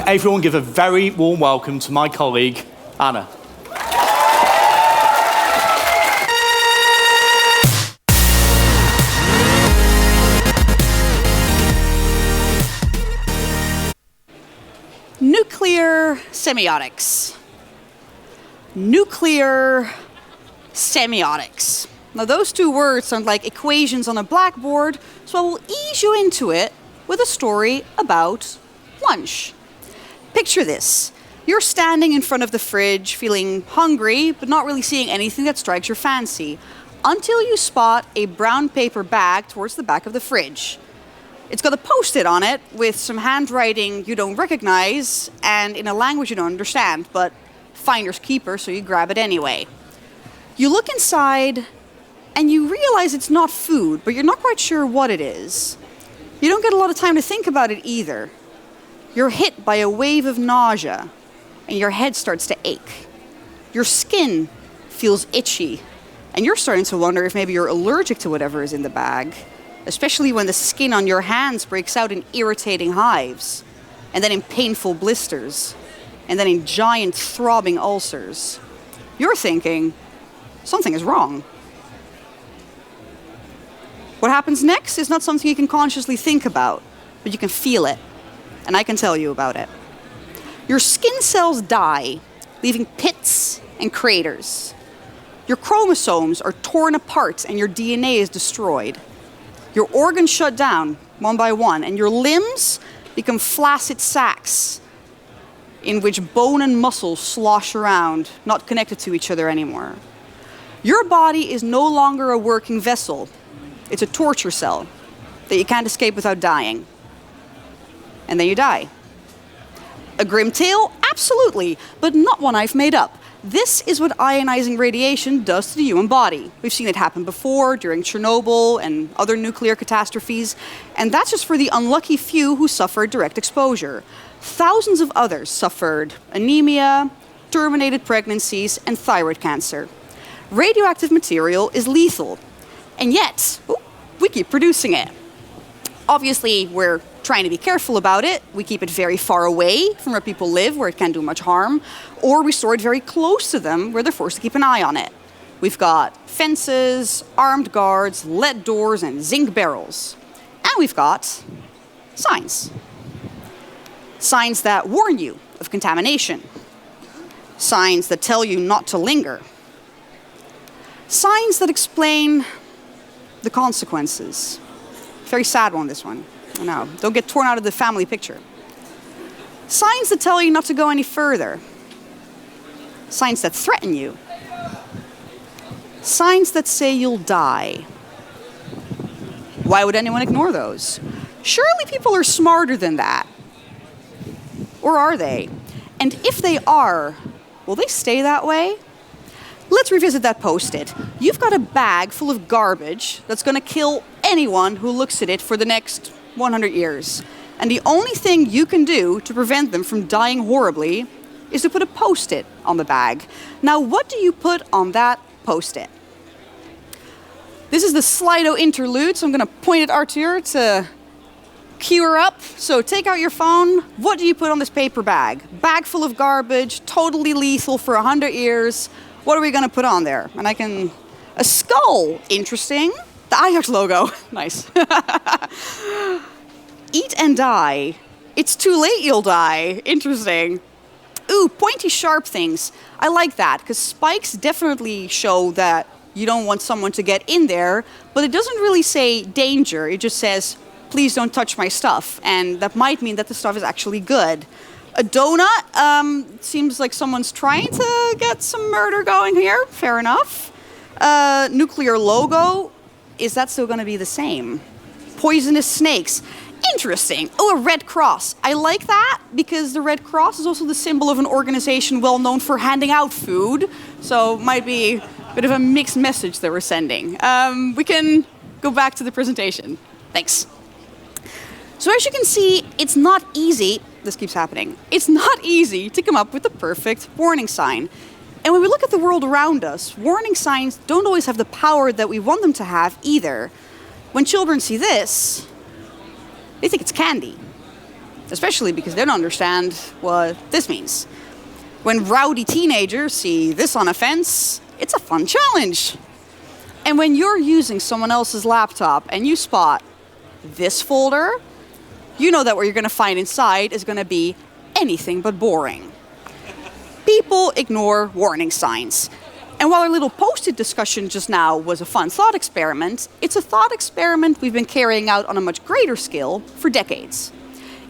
everyone give a very warm welcome to my colleague, Anna. Nuclear semiotics. Nuclear semiotics. Now those two words sound like equations on a blackboard, so I will ease you into it with a story about lunch. Picture this. You're standing in front of the fridge, feeling hungry, but not really seeing anything that strikes your fancy, until you spot a brown paper bag towards the back of the fridge. It's got a post-it on it with some handwriting you don't recognize and in a language you don't understand, but finders keepers, so you grab it anyway. You look inside and you realize it's not food, but you're not quite sure what it is. You don't get a lot of time to think about it either. You're hit by a wave of nausea and your head starts to ache. Your skin feels itchy and you're starting to wonder if maybe you're allergic to whatever is in the bag, especially when the skin on your hands breaks out in irritating hives, and then in painful blisters, and then in giant throbbing ulcers. You're thinking, something is wrong. What happens next is not something you can consciously think about, but you can feel it, and I can tell you about it. Your skin cells die, leaving pits and craters. Your chromosomes are torn apart and your DNA is destroyed. Your organs shut down one by one, and your limbs become flaccid sacs in which bone and muscle slosh around, not connected to each other anymore. Your body is no longer a working vessel. It's a torture cell that you can't escape without dying. And then you die. A grim tale? Absolutely, but not one I've made up. This is what ionizing radiation does to the human body. We've seen it happen before, during Chernobyl and other nuclear catastrophes, and that's just for the unlucky few who suffered direct exposure. Thousands of others suffered anemia, terminated pregnancies, and thyroid cancer. Radioactive material is lethal, and yet, we keep producing it. Obviously, we're trying to be careful about it. We keep it very far away from where people live, where it can't do much harm, or we store it very close to them, where they're forced to keep an eye on it. We've got fences, armed guards, lead doors, and zinc barrels. And we've got signs. Signs that warn you of contamination. Signs that tell you not to linger. Signs that explain the consequences. Very sad one, this one. I know. Don't get torn out of the family picture. Signs that tell you not to go any further. Signs that threaten you. Signs that say you'll die. Why would anyone ignore those? Surely people are smarter than that. Or are they? And if they are, will they stay that way? Let's revisit that post-it. You've got a bag full of garbage that's going to kill anyone who looks at it for the next 100 years. And the only thing you can do to prevent them from dying horribly is to put a post-it on the bag. Now, what do you put on that post-it? This is the Slido interlude, so I'm going to point at Arthur to cue her up. So take out your phone. What do you put on this paper bag? Bag full of garbage, totally lethal for 100 years. What are we going to put on there? And a skull, interesting. The Ajax logo, nice. Eat and die. It's too late, you'll die. Interesting. Ooh, pointy, sharp things. I like that, because spikes definitely show that you don't want someone to get in there, but it doesn't really say danger. It just says, please don't touch my stuff. And that might mean that the stuff is actually good. A donut, seems like someone's trying to get some murder going here. Fair enough. Nuclear logo, is that still going to be the same? Poisonous snakes. Interesting. Oh, a Red Cross. I like that because the Red Cross is also the symbol of an organization well known for handing out food. So might be a bit of a mixed message that we're sending. We can go back to the presentation. Thanks. So as you can see, it's not easy. This keeps happening. It's not easy to come up with the perfect warning sign. And when we look at the world around us, warning signs don't always have the power that we want them to have either. When children see this, they think it's candy. especially because they don't understand what this means. When rowdy teenagers see this on a fence, it's a fun challenge. And when you're using someone else's laptop and you spot this folder, you know that what you're going to find inside is going to be anything but boring. People ignore warning signs. And while our little post-it discussion just now was a fun thought experiment, it's a thought experiment we've been carrying out on a much greater scale for decades.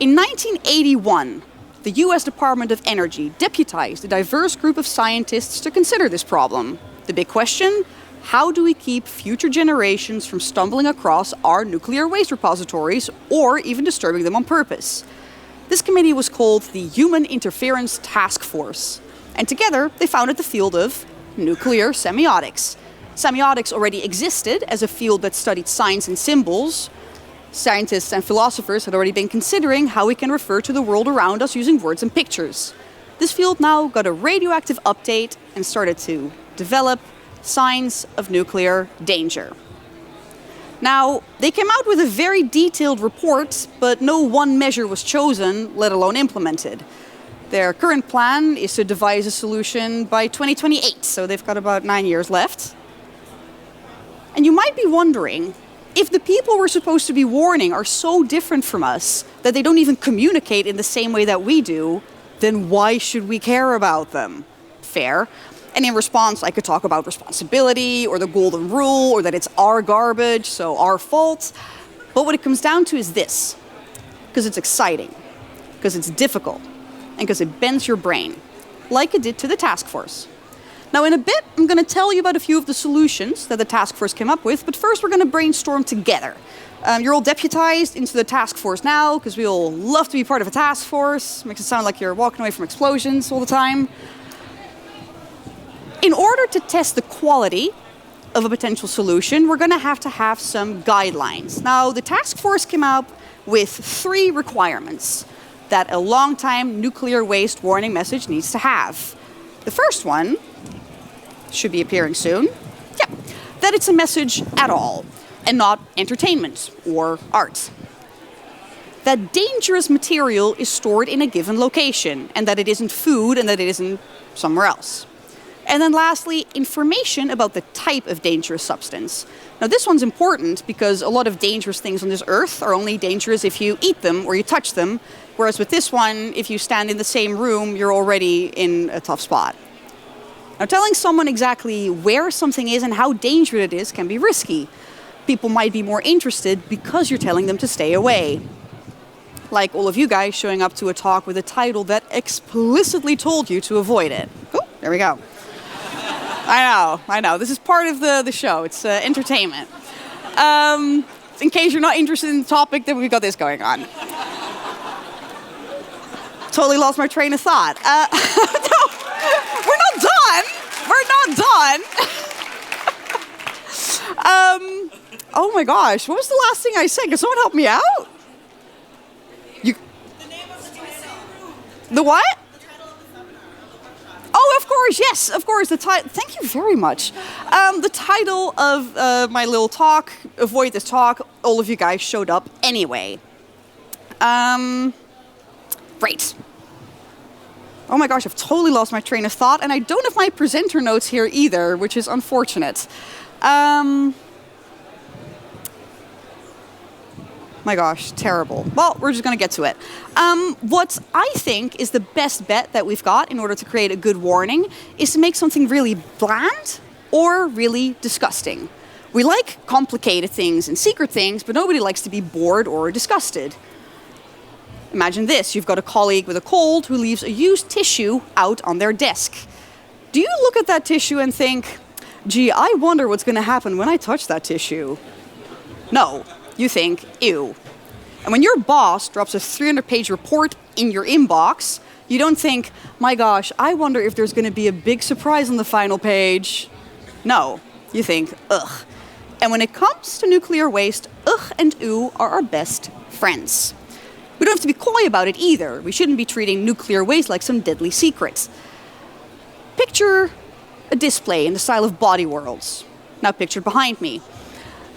In 1981, the US Department of Energy deputized a diverse group of scientists to consider this problem. The big question: how do we keep future generations from stumbling across our nuclear waste repositories or even disturbing them on purpose? This committee was called the Human Interference Task Force, and together they founded the field of nuclear semiotics. Semiotics already existed as a field that studied signs and symbols. Scientists and philosophers had already been considering how we can refer to the world around us using words and pictures. This field now got a radioactive update and started to develop signs of nuclear danger. Now, they came out with a very detailed report, but no one measure was chosen, let alone implemented. Their current plan is to devise a solution by 2028, so they've got about 9 years left. And you might be wondering, if the people we're supposed to be warning are so different from us that they don't even communicate in the same way that we do, then why should we care about them? Fair. And in response, I could talk about responsibility or the golden rule or that it's our garbage, so our fault. But what it comes down to is this: because it's exciting, because it's difficult, and because it bends your brain, like it did to the task force. Now, in a bit, I'm going to tell you about a few of the solutions that the task force came up with, but first we're going to brainstorm together. You're all deputized into the task force now, because we all love to be part of a task force. Makes it sound like you're walking away from explosions all the time. In order to test the quality of a potential solution, we're going to have some guidelines. Now, the task force came up with 3 requirements that a long-time nuclear waste warning message needs to have. The first one should be appearing soon. Yep, that it's a message at all and not entertainment or art. That dangerous material is stored in a given location and that it isn't food and that it isn't somewhere else. And then lastly, information about the type of dangerous substance. Now this one's important because a lot of dangerous things on this earth are only dangerous if you eat them or you touch them, whereas with this one, if you stand in the same room, you're already in a tough spot. Now telling someone exactly where something is and how dangerous it is can be risky. People might be more interested because you're telling them to stay away. Like all of you guys showing up to a talk with a title that explicitly told you to avoid it. Oh, there we go. I know. This is part of the show. It's entertainment. In case you're not interested in the topic, then we've got this going on. Totally lost my train of thought. No, we're not done. Oh my gosh, what was the last thing I said? Can someone help me out? The name of the title. The what? Oh, of course, yes, of course. The title. Thank you very much. The title of my little talk, Avoid This Talk, all of you guys showed up anyway. Great. Oh my gosh, I've totally lost my train of thought, and I don't have my presenter notes here either, which is unfortunate. My gosh, terrible. Well, we're just going to get to it. What I think is the best bet that we've got in order to create a good warning is to make something really bland or really disgusting. We like complicated things and secret things, but nobody likes to be bored or disgusted. Imagine this. You've got a colleague with a cold who leaves a used tissue out on their desk. Do you look at that tissue and think, gee, I wonder what's going to happen when I touch that tissue? No. You think, ew. And when your boss drops a 300-page report in your inbox, you don't think, my gosh, I wonder if there's going to be a big surprise on the final page. No, you think, ugh. And when it comes to nuclear waste, ugh and ew are our best friends. We don't have to be coy about it either. We shouldn't be treating nuclear waste like some deadly secret. Picture a display in the style of Body Worlds. Now pictured behind me.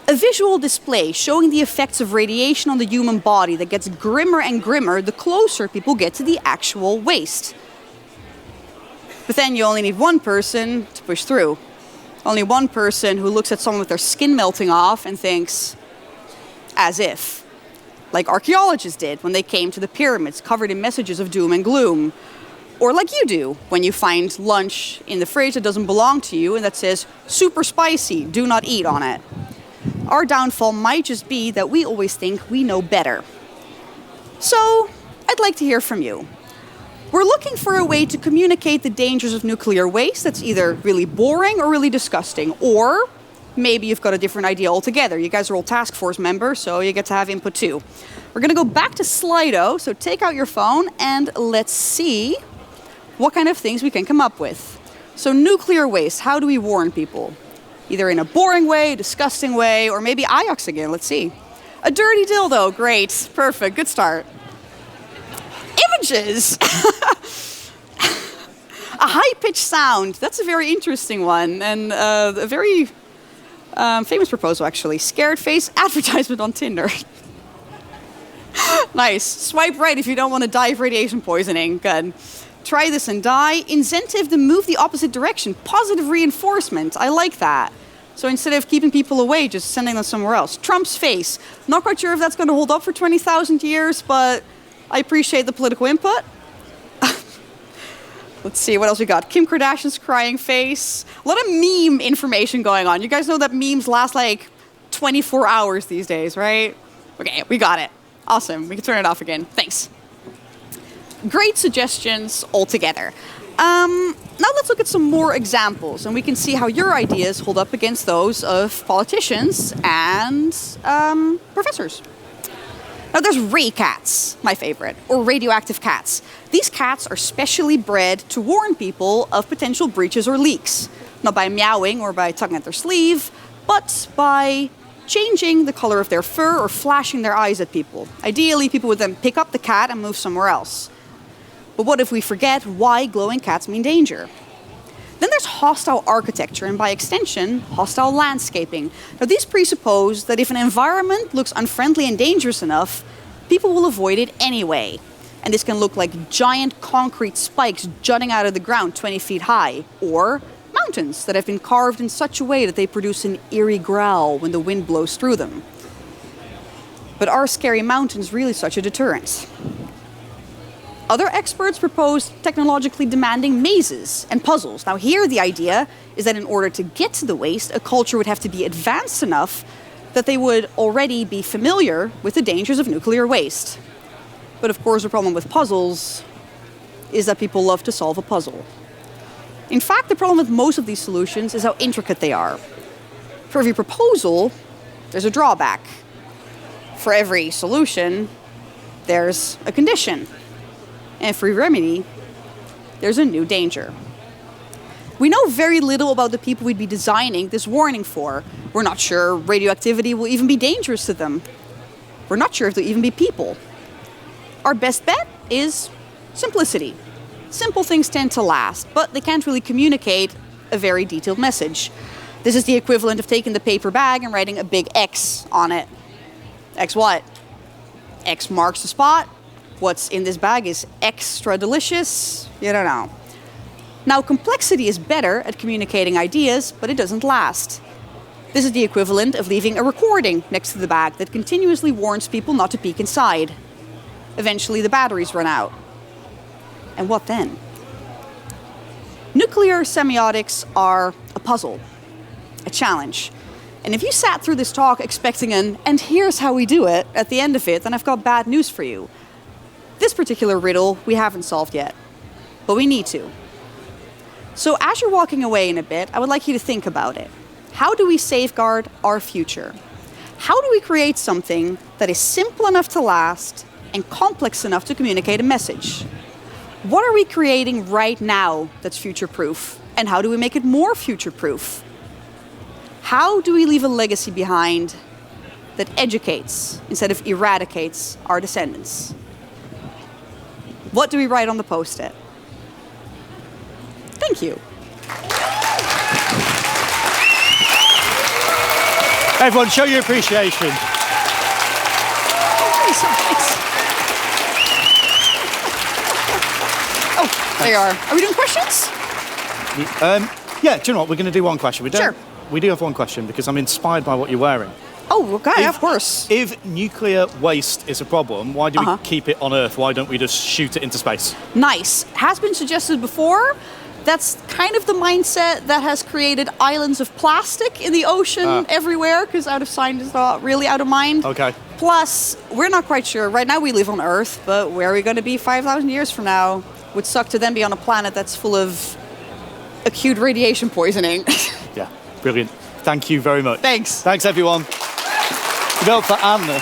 A visual display showing the effects of radiation on the human body that gets grimmer and grimmer the closer people get to the actual waste. But then you only need one person to push through. Only one person who looks at someone with their skin melting off and thinks, as if. Like archaeologists did when they came to the pyramids covered in messages of doom and gloom. Or like you do when you find lunch in the fridge that doesn't belong to you and that says, super spicy, do not eat on it. Our downfall might just be that we always think we know better. So, I'd like to hear from you. We're looking for a way to communicate the dangers of nuclear waste that's either really boring or really disgusting, or maybe you've got a different idea altogether. You guys are all task force members, so you get to have input too. We're going to go back to Slido, so take out your phone and let's see what kind of things we can come up with. So nuclear waste, how do we warn people? Either in a boring way, disgusting way, or maybe IOX again, let's see. A dirty dildo, great, perfect, good start. Images! A high-pitched sound, that's a very interesting one, and a very famous proposal actually. Scared face advertisement on Tinder. Nice, swipe right if you don't want to die of radiation poisoning, good. Try this and die. Incentive to move the opposite direction. Positive reinforcement. I like that. So instead of keeping people away, just sending them somewhere else. Trump's face. Not quite sure if that's going to hold up for 20,000 years, but I appreciate the political input. Let's see, what else we got? Kim Kardashian's crying face. A lot of meme information going on. You guys know that memes last like 24 hours these days, right? Okay, we got it. Awesome. We can turn it off again. Thanks. Great suggestions altogether. Now let's look at some more examples and we can see how your ideas hold up against those of politicians and professors. Now there's ray cats, my favorite, or radioactive cats. These cats are specially bred to warn people of potential breaches or leaks. Not by meowing or by tugging at their sleeve, but by changing the color of their fur or flashing their eyes at people. Ideally, people would then pick up the cat and move somewhere else. But what if we forget why glowing cats mean danger? Then there's hostile architecture and by extension, hostile landscaping. Now these presuppose that if an environment looks unfriendly and dangerous enough, people will avoid it anyway. And this can look like giant concrete spikes jutting out of the ground 20 feet high, or mountains that have been carved in such a way that they produce an eerie growl when the wind blows through them. But are scary mountains really such a deterrent? Other experts propose technologically demanding mazes and puzzles. Now here the idea is that in order to get to the waste, a culture would have to be advanced enough that they would already be familiar with the dangers of nuclear waste. But of course the problem with puzzles is that people love to solve a puzzle. In fact, the problem with most of these solutions is how intricate they are. For every proposal, there's a drawback. For every solution, there's a condition. And for every remedy, there's a new danger. We know very little about the people we'd be designing this warning for. We're not sure radioactivity will even be dangerous to them. We're not sure if they'll even be people. Our best bet is simplicity. Simple things tend to last, but they can't really communicate a very detailed message. This is the equivalent of taking the paper bag and writing a big X on it. X what? X marks the spot. What's in this bag is extra delicious. You don't know. Now, complexity is better at communicating ideas, but it doesn't last. This is the equivalent of leaving a recording next to the bag that continuously warns people not to peek inside. Eventually, the batteries run out. And what then? Nuclear semiotics are a puzzle, a challenge. And if you sat through this talk expecting and here's how we do it at the end of it, then I've got bad news for you. This particular riddle we haven't solved yet, but we need to. So as you're walking away in a bit, I would like you to think about it. How do we safeguard our future? How do we create something that is simple enough to last and complex enough to communicate a message? What are we creating right now that's future-proof? And how do we make it more future-proof? How do we leave a legacy behind that educates instead of eradicates our descendants? What do we write on the post-it? Thank you. Everyone, show your appreciation. Oh, there you are. Are we doing questions? Yeah, do you know what? We're going to do one question. We don't. Sure. We do have one question because I'm inspired by what you're wearing. Oh, okay, of course. If nuclear waste is a problem, why do we keep it on Earth? Why don't we just shoot it into space? Nice. Has been suggested before. That's kind of the mindset that has created islands of plastic in the ocean everywhere, because out of sight is not really out of mind. Okay. Plus, we're not quite sure. Right now we live on Earth, but where are we going to be 5,000 years from now? Would suck to then be on a planet that's full of acute radiation poisoning. Yeah, brilliant. Thank you very much. Thanks. Thanks, everyone. Wel för Anne.